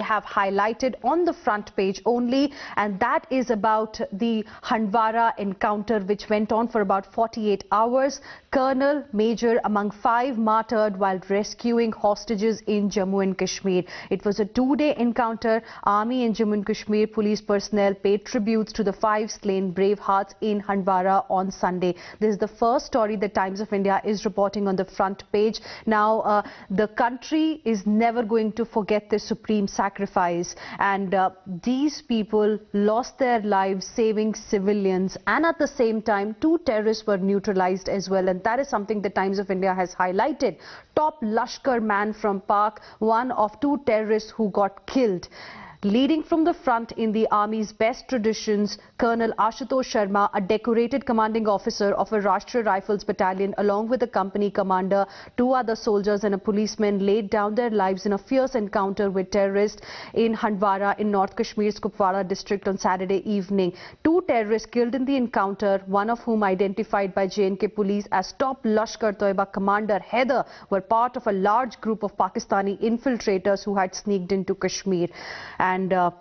have highlighted on the front page only, and that is about the Handwara encounter which went on for about 48 hours. Colonel Major among 5 martyred while rescuing hostages in Jammu and Kashmir. It was a 2-day encounter. Army and Jammu and Kashmir police personnel paid tributes to the 5 slain brave hearts in Handwara on Sunday. This is the first story that Times of India is reporting on the front page. Now, the country is never going to forget the supreme sacrifice, and these people lost their lives saving civilians, and at the same time 2 terrorists were neutralized as well, and that is something the Times of India has highlighted. Top Lashkar man from Pak, one of 2 terrorists who got killed. Leading from the front in the Army's best traditions, Colonel Ashutosh Sharma, a decorated commanding officer of a Rashtriya Rifles battalion, along with the company commander, 2 other soldiers and a policeman, laid down their lives in a fierce encounter with terrorists in Handwara in North Kashmir's Kupwara district on Saturday evening. 2 terrorists killed in the encounter, one of whom identified by J&K police as top Lashkar-Toiba commander Haider, were part of a large group of Pakistani infiltrators who had sneaked into Kashmir. And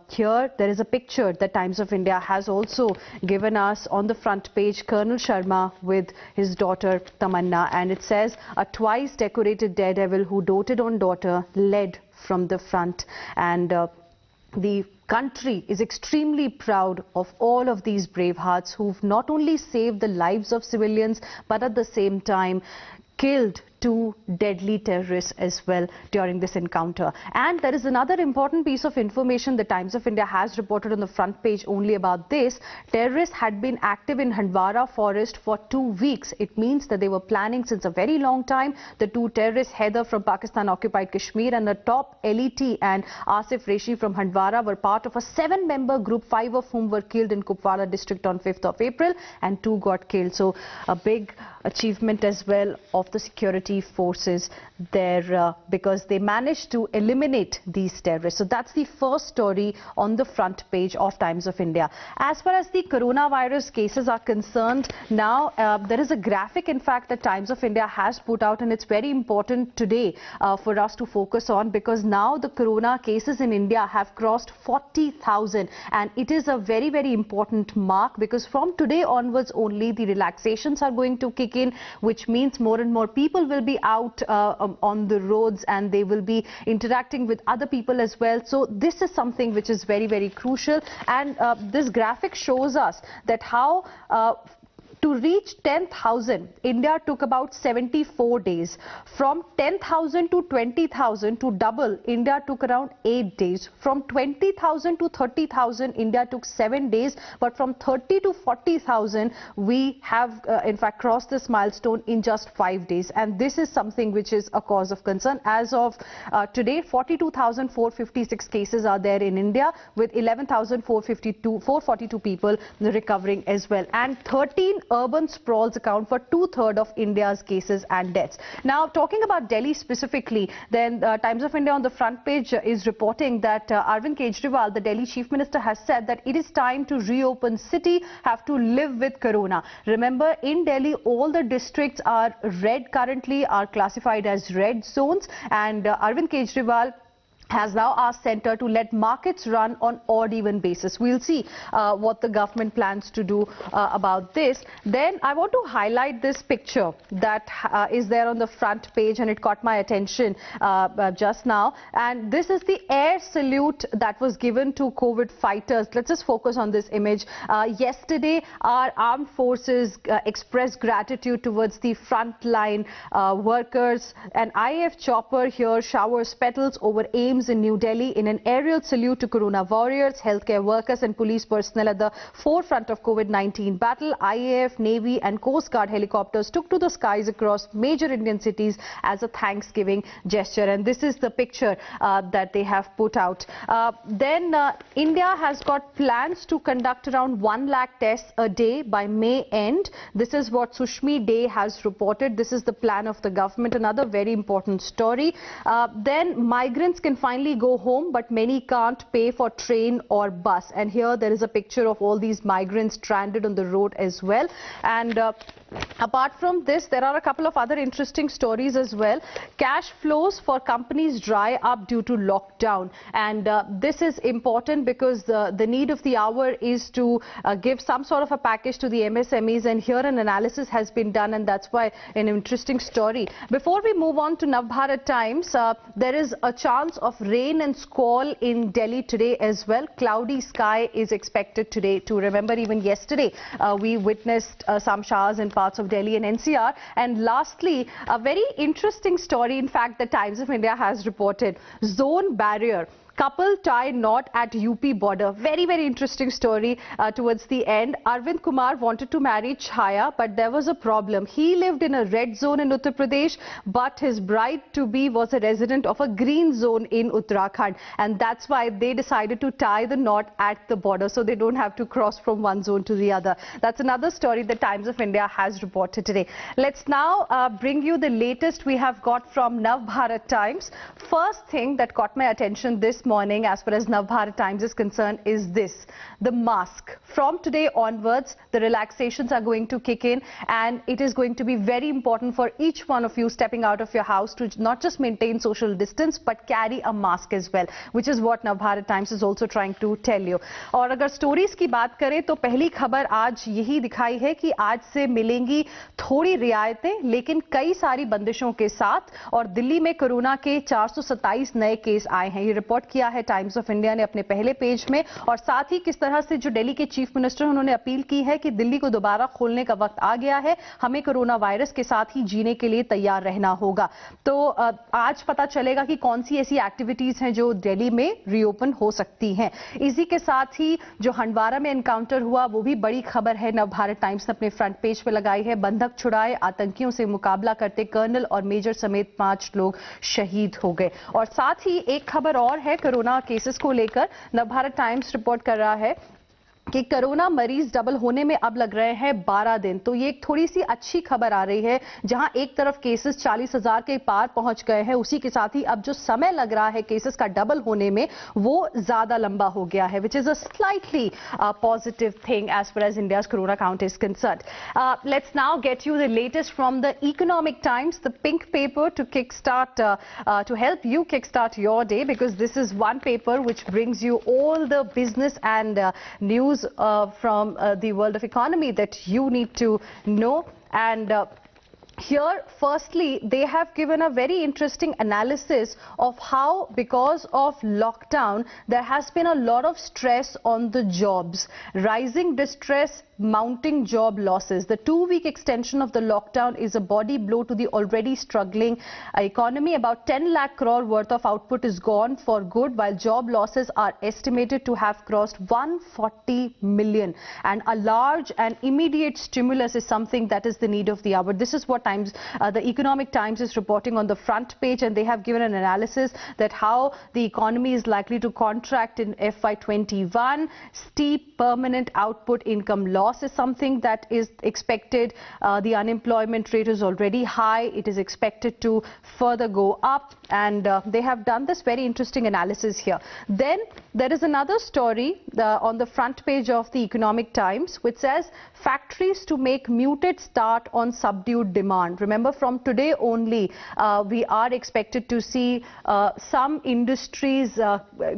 here there is a picture that Times of India has also given us on the front page. Colonel Sharma with his daughter Tamanna, and it says a twice decorated daredevil who doted on daughter led from the front. And the country is extremely proud of all of these brave hearts who've not only saved the lives of civilians but at the same time killed 2 deadly terrorists as well during this encounter. And there is another important piece of information the Times of India has reported on the front page only about this. Terrorists had been active in Handwara forest for 2 weeks. It means that they were planning since a very long time. The 2 terrorists, Haider from Pakistan occupied Kashmir and the top LET and Asif Reshi from Handwara, were part of a 7-member group, 5 of whom were killed in Kupwara district on 5th of April and 2 got killed. So a big achievement as well of the security forces there, because they managed to eliminate these terrorists. So that's the first story on the front page of Times of India. As far as the coronavirus cases are concerned, now there is a graphic in fact that Times of India has put out, and it's very important today for us to focus on, because now the corona cases in India have crossed 40,000, and it is a very, very important mark, because from today onwards only the relaxations are going to kick in, which means more and more people will be out on the roads and they will be interacting with other people as well. So this is something which is very, very crucial, and this graphic shows us that how to reach 10,000, India took about 74 days. From 10,000 to 20,000 to double, India took around 8 days. From 20,000 to 30,000, India took 7 days. But from 30 to 40,000, we have in fact crossed this milestone in just 5 days. And this is something which is a cause of concern. As of today, 42,456 cases are there in India, with 11,442 people recovering as well. And 13 urban sprawls account for 2/3 of India's cases and deaths. Now, talking about Delhi specifically, then Times of India on the front page is reporting that Arvind Kejriwal, the Delhi Chief Minister, has said that it is time to reopen city, have to live with corona. Remember, in Delhi, all the districts are red currently, are classified as red zones, and Arvind Kejriwal has now asked centre to let markets run on odd-even basis. We'll see what the government plans to do about this. Then I want to highlight this picture that is there on the front page, and it caught my attention just now. And this is the air salute that was given to COVID fighters. Let's just focus on this image. Yesterday, our armed forces expressed gratitude towards the frontline workers. An IAF chopper here showers petals over AIIMS in New Delhi in an aerial salute to corona warriors, healthcare workers and police personnel at the forefront of COVID-19 battle. IAF, Navy and Coast Guard helicopters took to the skies across major Indian cities as a thanksgiving gesture. And this is the picture that they have put out. Then India has got plans to conduct around 1 lakh tests a day by May end. This is what Sushmi Day has reported. This is the plan of the government. Another very important story. Then migrants can finally go home, but many can't pay for train or bus. And here there is a picture of all these migrants stranded on the road as well. And apart from this, there are a couple of other interesting stories as well. Cash flows for companies dry up due to lockdown. And this is important because the need of the hour is to give some sort of a package to the MSMEs. And here an analysis has been done, and that's why an interesting story. Before we move on to Navbharat Times, there is a chance of rain and squall in Delhi today as well. Cloudy sky is expected today too. Remember, even yesterday we witnessed some showers in parts of Delhi and NCR. And lastly, a very interesting story, in fact, the Times of India has reported. Zone barrier. Couple tie knot at UP border. Very, very interesting story towards the end. Arvind Kumar wanted to marry Chhaya, but there was a problem. He lived in a red zone in Uttar Pradesh, but his bride-to-be was a resident of a green zone in Uttarakhand. And that's why they decided to tie the knot at the border, so they don't have to cross from one zone to the other. That's another story the Times of India has reported today. Let's now bring you the latest we have got from Navbharat Times. First thing that caught my attention this morning as far as Navbharat Times is concerned is this: the mask. From today onwards, the relaxations are going to kick in, and it is going to be very important for each one of you stepping out of your house to not just maintain social distance but carry a mask as well, which is what Navbharat Times is also trying to tell you. और अगर stories की बात करें तो पहली खबर आज यही दिखाई है कि आज से मिलेंगी थोड़ी रियायतें, लेकिन कई सारी बंदिशों के साथ। और दिल्ली में कोरोना के 427 नए केस आए हैं। ये रिपोर्ट किया है टाइम्स ऑफ इंडिया ने अपने पहले पेज में। और साथ ही किस तरह से जो दिल्ली के चीफ मिनिस्टर उन्होंने अपील की है कि दिल्ली को दोबारा खोलने का वक्त आ गया है, हमें कोरोना वायरस के साथ ही जीने के लिए तैयार रहना होगा। तो आज पता चलेगा कि कौन सी ऐसी एक्टिविटीज हैं जो दिल्ली में रीओपन हो सकती हैं। इसी के साथ ही जो हंडवारा में एनकाउंटर हुआ, वो भी बड़ी खबर है। नवभारत टाइम्स ने अपने फ्रंट पेज पे लगाई है। बंधक छुड़ाए, आतंकियों से मुकाबला करते कर्नल और मेजर समेत 5 लोग शहीद हो गए। और साथ ही एक खबर और है कोरोना केसेस को लेकर। नवभारत टाइम्स रिपोर्ट कर रहा है कि कोरोना मरीज डबल होने में अब लग रहे हैं 12 दिन। तो ये एक थोड़ी सी अच्छी खबर आ रही है। जहां एक तरफ केसेस 40,000 के पार पहुंच गए हैं, उसी के साथ ही अब जो समय लग रहा है केसेस का डबल होने में, वो ज्यादा लंबा हो गया है, which is a slightly positive thing as far as India's corona count is concerned. Let's now get you the latest from the Economic Times, the pink paper to kick start to help you kickstart your day, because this is one paper which brings you all the business and news from the world of economy that you need to know. And here, firstly, they have given a very interesting analysis of how, because of lockdown, there has been a lot of stress on the jobs, rising distress, mounting job losses. The 2-week extension of the lockdown is a body blow to the already struggling economy. About 10 lakh crore worth of output is gone for good, while job losses are estimated to have crossed 140 million. And a large and immediate stimulus is something that is the need of the hour. This is what the Economic Times is reporting on the front page, and they have given an analysis that how the economy is likely to contract in FY21. Steep permanent output income loss is something that is expected. The unemployment rate is already high. It is expected to further go up, and they have done this very interesting analysis here. Then there is another story on the front page of the Economic Times, which says factories to make muted start on subdued demand. Remember, from today only, we are expected to see some industries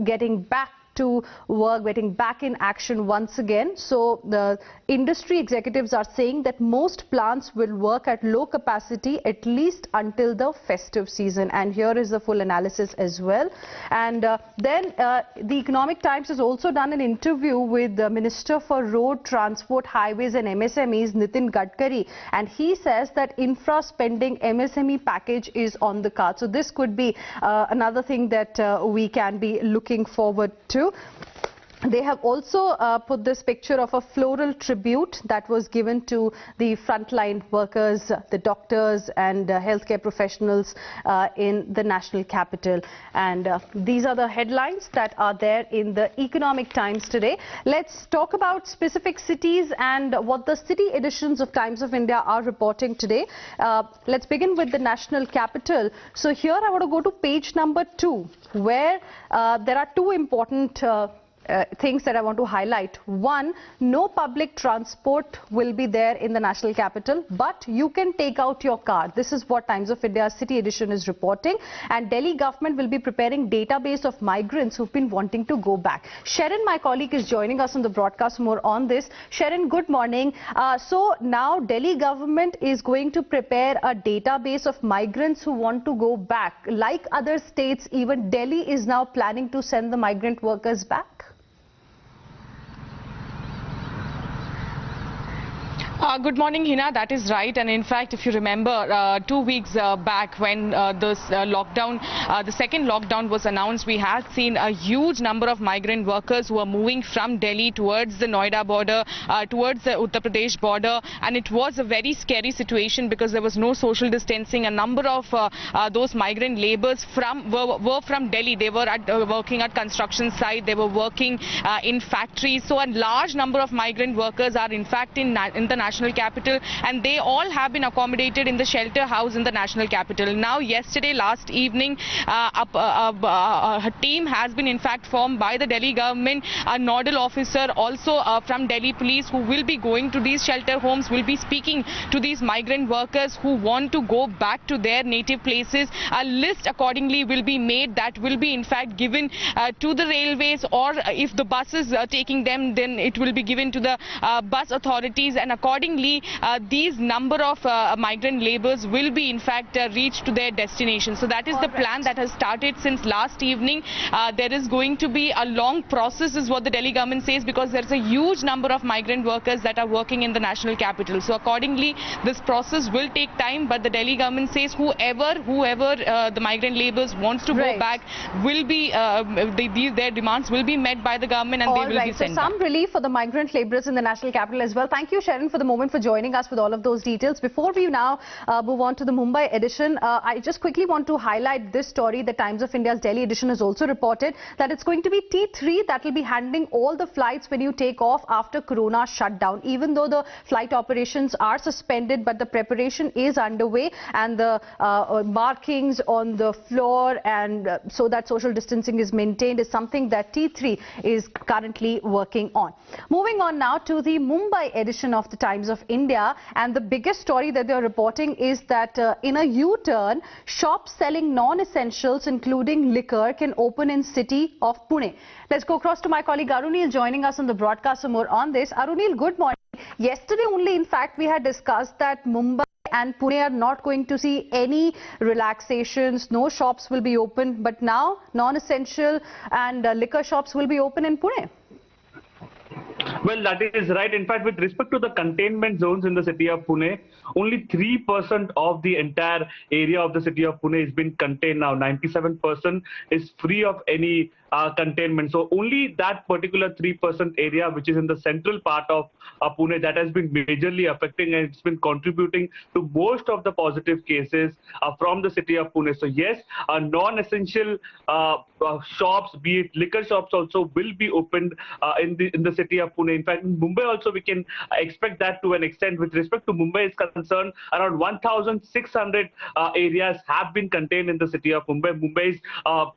getting back to work, getting back in action once again. So the industry executives are saying that most plants will work at low capacity at least until the festive season. And here is the full analysis as well. And then the Economic Times has also done an interview with the Minister for Road Transport, Highways and MSMEs, Nitin Gadkari. And he says that infra spending MSME package is on the card. So this could be another thing that we can be looking forward to. They have also put this picture of a floral tribute that was given to the frontline workers, the doctors and healthcare professionals in the national capital. And these are the headlines that are there in the Economic Times today. Let's talk about specific cities and what the city editions of Times of India are reporting today. Let's begin with the national capital. So here I want to go to page number 2, where there are two important things that I want to highlight. One, no public transport will be there in the national capital, but you can take out your car. This is what Times of India City Edition is reporting. And Delhi government will be preparing database of migrants who've been wanting to go back. Sharon, my colleague, is joining us on the broadcast more on this. Sharon, good morning. So now Delhi government is going to prepare a database of migrants who want to go back. Like other states, even Delhi is now planning to send the migrant workers back. Good morning, Hina. That is right. And in fact, if you remember, 2 weeks back when the second lockdown was announced, we had seen a huge number of migrant workers who are moving from Delhi towards the Noida border, towards the Uttar Pradesh border. And it was a very scary situation because there was no social distancing. A number of those migrant laborers were from Delhi. They were working at construction site. They were working in factories. So a large number of migrant workers are in fact in the national capital, and they all have been accommodated in the shelter house in the national capital. Now, last evening, a team has been in fact formed by the Delhi government, a nodal officer also from Delhi police, who will be going to these shelter homes, will be speaking to these migrant workers who want to go back to their native places. A list accordingly will be made that will be in fact given to the railways, or if the buses are taking them, then it will be given to the bus authorities, and accordingly these number of migrant laborers will be in fact reached to their destination. So that is the plan that has started since last evening. There is going to be a long process, is what the Delhi government says, because there is a huge number of migrant workers that are working in the national capital. So accordingly this process will take time, but the Delhi government says whoever the migrant laborers wants to go back will be their demands will be met by the government, and they will be sent back. Some relief for the migrant laborers in the national capital as well. Thank you, Sharon, for the moment, for joining us with all of those details. Before we now move on to the Mumbai edition, I just quickly want to highlight this story. The Times of India's Delhi edition has also reported that it's going to be T3 that will be handling all the flights when you take off after Corona shutdown. Even though the flight operations are suspended, but the preparation is underway, and the markings on the floor and so that social distancing is maintained is something that T3 is currently working on. Moving on now to the Mumbai edition of the Times of India, and the biggest story that they're reporting is that in a U-turn, shops selling non-essentials including liquor can open in city of Pune. Let's go across to my colleague Arunil joining us on the broadcast for more on this. Arunil, good morning. Yesterday only, in fact, we had discussed that Mumbai and Pune are not going to see any relaxations, no shops will be open, but now non-essential and liquor shops will be open in Pune. Well, that is right. In fact, with respect to the containment zones in the city of Pune, only 3% of the entire area of the city of Pune has been contained now. 97% is free of any containment. So only that particular 3% area, which is in the central part of Pune, that has been majorly affecting, and it's been contributing to most of the positive cases from the city of Pune. So yes, non-essential shops, be it liquor shops, also will be opened in the city of Pune. In fact, in Mumbai also we can expect that to an extent. With respect to Mumbai is concerned, around 1,600 areas have been contained in the city of Mumbai. Mumbai is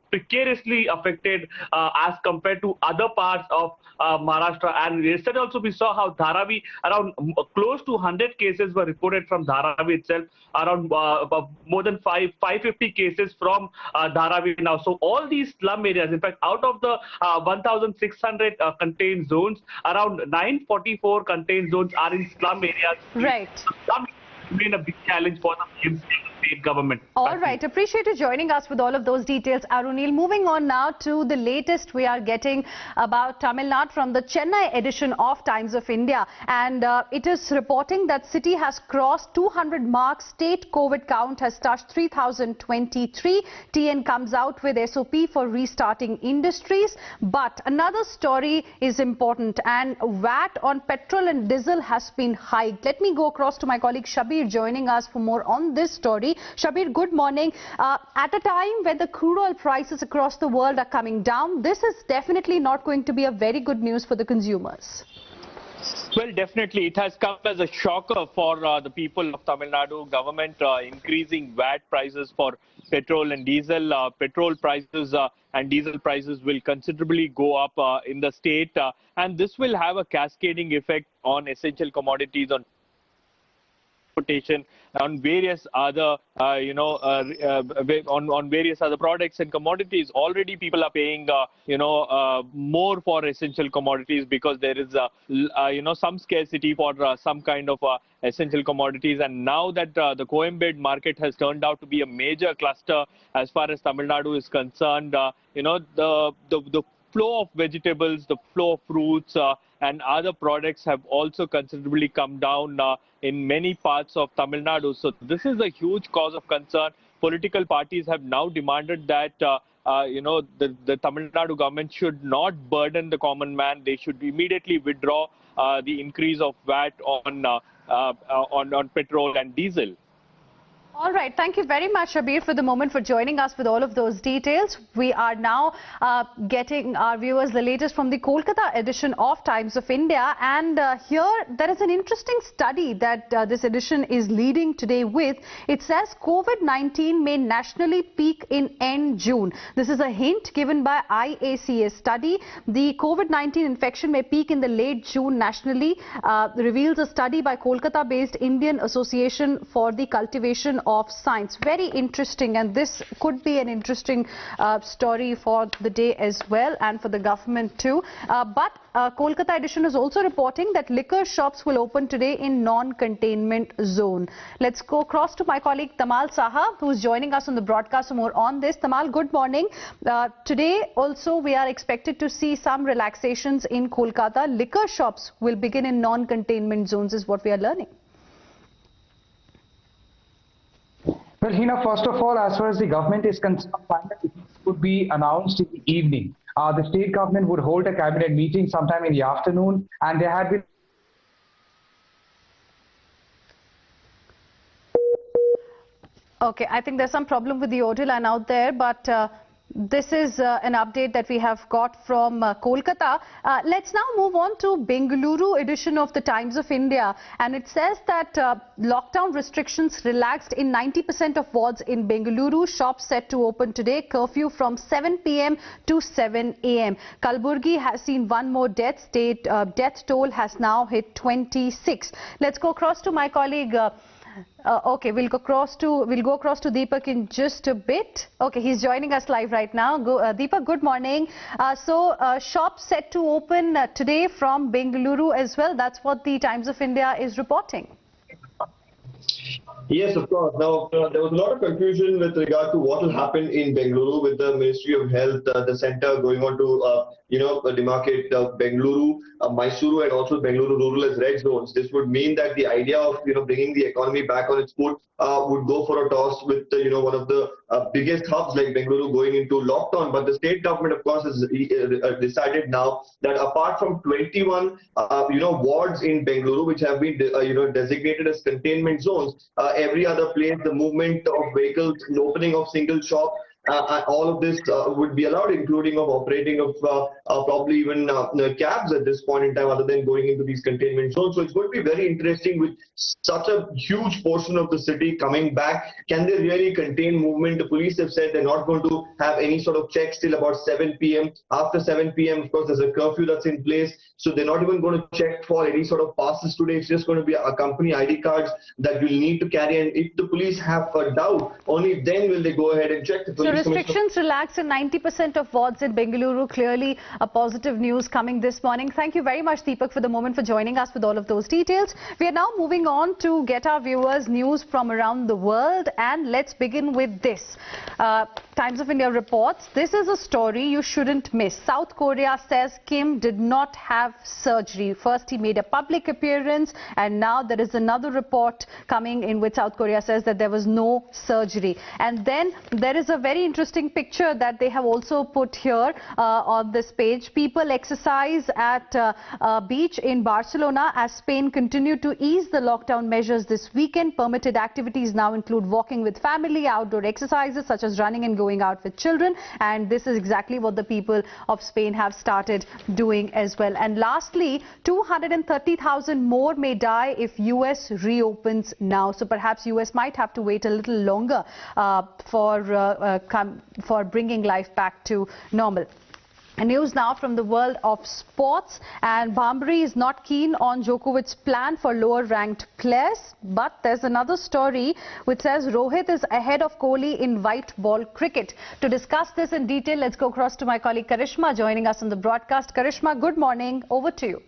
precariously affected as compared to other parts of Maharashtra. And yesterday also we saw how Dharavi, around close to 100 cases were reported from Dharavi itself, around more than 550 cases from Dharavi now. So all these slum areas, in fact, out of the 1,600 contained zones, around 944 contained zones are in slum areas. Right. Slum remain a big challenge for the BMC state government. All right, appreciate you joining us with all of those details, Arunil. Moving on now to the latest we are getting about Tamil Nadu from the Chennai edition of Times of India, and it is reporting that city has crossed 200 mark. State COVID count has touched 3,023. TN comes out with SOP for restarting industries. But another story is important, and VAT on petrol and diesel has been hiked. Let me go across to my colleague Shabir joining us for more on this story. Shabir, good morning. At a time when the crude oil prices across the world are coming down, this is definitely not going to be a very good news for the consumers. Well, definitely. It has come as a shocker for the people of Tamil Nadu. Government increasing VAT prices for petrol and diesel. Petrol prices and diesel prices will considerably go up in the state. And this will have a cascading effect on essential commodities, on transportation, on various other, on various other products and commodities. Already people are paying, more for essential commodities because there is, some scarcity for some kind of essential commodities. And now that the Coimbatore market has turned out to be a major cluster as far as Tamil Nadu is concerned, the flow of vegetables, the flow of fruits and other products have also considerably come down in many parts of Tamil Nadu. So this is a huge cause of concern. Political parties have now demanded that the Tamil Nadu government should not burden the common man. They should immediately withdraw the increase of VAT on petrol and diesel. All right. Thank you very much, Shabir, for the moment, for joining us with all of those details. We are now getting our viewers the latest from the Kolkata edition of Times of India. And here there is an interesting study that this edition is leading today with. It says COVID-19 may nationally peak in end June. This is a hint given by IACS study. The COVID-19 infection may peak in the late June nationally, reveals a study by Kolkata-based Indian Association for the Cultivation of Science. Very interesting, and this could be an interesting story for the day as well, and for the government too. But Kolkata edition is also reporting that liquor shops will open today in non-containment zone. Let's go across to my colleague Tamal Saha, who is joining us on the broadcast for more on this. Tamal, good morning. Today also we are expected to see some relaxations in Kolkata. Liquor shops will begin in non-containment zones is what we are learning. Well, Hina, first of all, as far as the government is concerned, it would be announced in the evening. The state government would hold a cabinet meeting sometime in the afternoon, and there had been... Okay, I think there's some problem with the audio line out there, but this is an update that we have got from Kolkata. Let's now move on to Bengaluru edition of the Times of India. And it says that lockdown restrictions relaxed in 90% of wards in Bengaluru. Shops set to open today. Curfew from 7 p.m. to 7 a.m. Kalburgi has seen one more death. State death toll has now hit 26. Let's go across to my colleague. Okay, we'll go across to Deepak in just a bit. Okay, he's joining us live right now. Deepak, good morning. Shops set to open today from Bengaluru as well. That's what the Times of India is reporting. Yes, of course. Now, there was a lot of confusion with regard to what will happen in Bengaluru with the Ministry of Health, the centre going on to, demarcate Bengaluru, Mysuru and also Bengaluru rural as red zones. This would mean that the idea of, bringing the economy back on its foot would go for a toss with, one of the biggest hubs like Bengaluru going into lockdown. But the state government, of course, has decided now that apart from 21, wards in Bengaluru, which have been, designated as containment zones, every other place, the movement of vehicles, the opening of single shop, all of this would be allowed, including of operating of probably even cabs at this point in time, other than going into these containment zones. So it's going to be very interesting with such a huge portion of the city coming back. Can they really contain movement? The police have said they're not going to have any sort of checks till about 7 p.m. After 7 p.m., of course, there's a curfew that's in place. So they're not even going to check for any sort of passes today. It's just going to be a company ID cards that you'll need to carry. And if the police have a doubt, only then will they go ahead and check. The police So restrictions relaxed in 90% of wards in Bengaluru. Clearly a positive news coming this morning. Thank you very much, Deepak, for the moment, for joining us with all of those details. We are now moving on to get our viewers news from around the world, and let's begin with this. Times of India reports, this is a story you shouldn't miss. South Korea says Kim did not have surgery. First he made a public appearance, and now there is another report coming in which South Korea says that there was no surgery. And then there is a very interesting picture that they have also put here on this page. People exercise at a beach in Barcelona as Spain continued to ease the lockdown measures this weekend. Permitted activities now include walking with family, outdoor exercises such as running and going out with children, and this is exactly what the people of Spain have started doing as well. And lastly, 230,000 more may die if US reopens now. So perhaps US might have to wait a little longer for bringing life back to normal. News now from the world of sports, and Bambari is not keen on Djokovic's plan for lower ranked players, but there's another story which says Rohit is ahead of Kohli in white ball cricket. To discuss this in detail, let's go across to my colleague Karishma joining us on the broadcast. Karishma, good morning, over to you.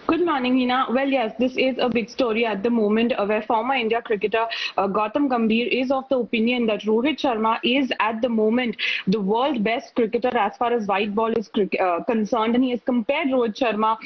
Good morning, Hina. Well, yes, this is a big story at the moment where former India cricketer Gautam Gambhir is of the opinion that Rohit Sharma is at the moment the world's best cricketer as far as white ball is concerned, and he has compared Rohit Sharma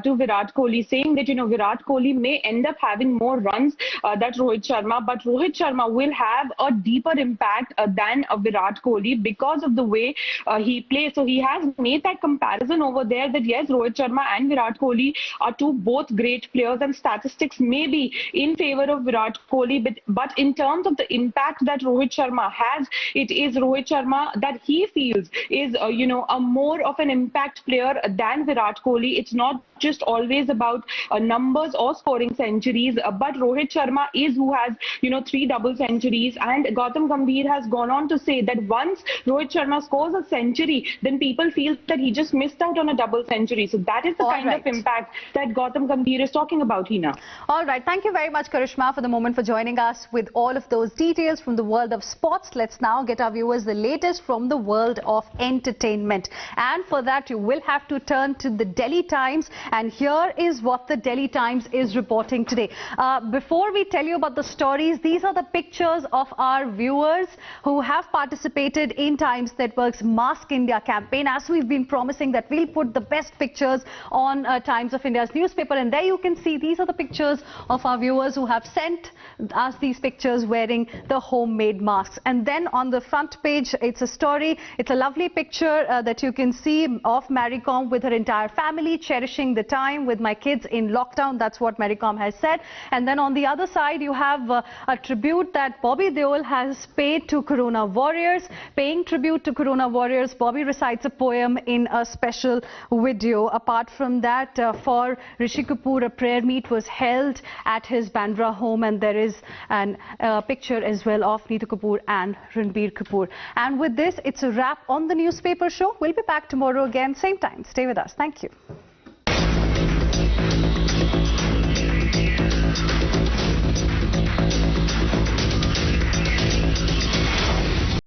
to Virat Kohli, saying that Virat Kohli may end up having more runs than Rohit Sharma, but Rohit Sharma will have a deeper impact than Virat Kohli because of the way he plays. So he has made that comparison over there that yes, Rohit Sharma and Virat Kohli are both great players, and statistics may be in favor of Virat Kohli, but in terms of the impact that Rohit Sharma has, it is Rohit Sharma that he feels is a more of an impact player than Virat Kohli. It's not just always about numbers or scoring centuries, but Rohit Sharma is who has 3 double centuries, and Gautam Gambhir has gone on to say that once Rohit Sharma scores a century, then people feel that he just missed out on a double century. So that is the kind of impact that Gautam Gambhir is talking about, Hina. All right, thank you very much, Karishma, for the moment, for joining us with all of those details from the world of sports. Let's now get our viewers the latest from the world of entertainment, and for that you will have to turn to the Delhi Times. And here is what the Delhi Times is reporting today. Before we tell you about the stories, these are the pictures of our viewers who have participated in Times Network's Mask India campaign. As we've been promising that we'll put the best pictures on Times of India's newspaper, and there you can see these are the pictures of our viewers who have sent us these pictures wearing the homemade masks. And then on the front page, it's a story. It's a lovely picture that you can see of Mary Kom with her entire family, cherishing the time with my kids in lockdown. That's what Mary Kom has said. And then on the other side, you have a tribute that Bobby Deol has paid to Corona warriors. Paying tribute to Corona warriors, Bobby recites a poem in a special video. Apart from that, for Rishi Kapoor, a prayer meet was held at his Bandra home, and there is a picture as well of Neetu Kapoor and Ranbir Kapoor. And with this, it's a wrap on the newspaper show. We'll be back tomorrow again, same time. Stay with us. Thank you.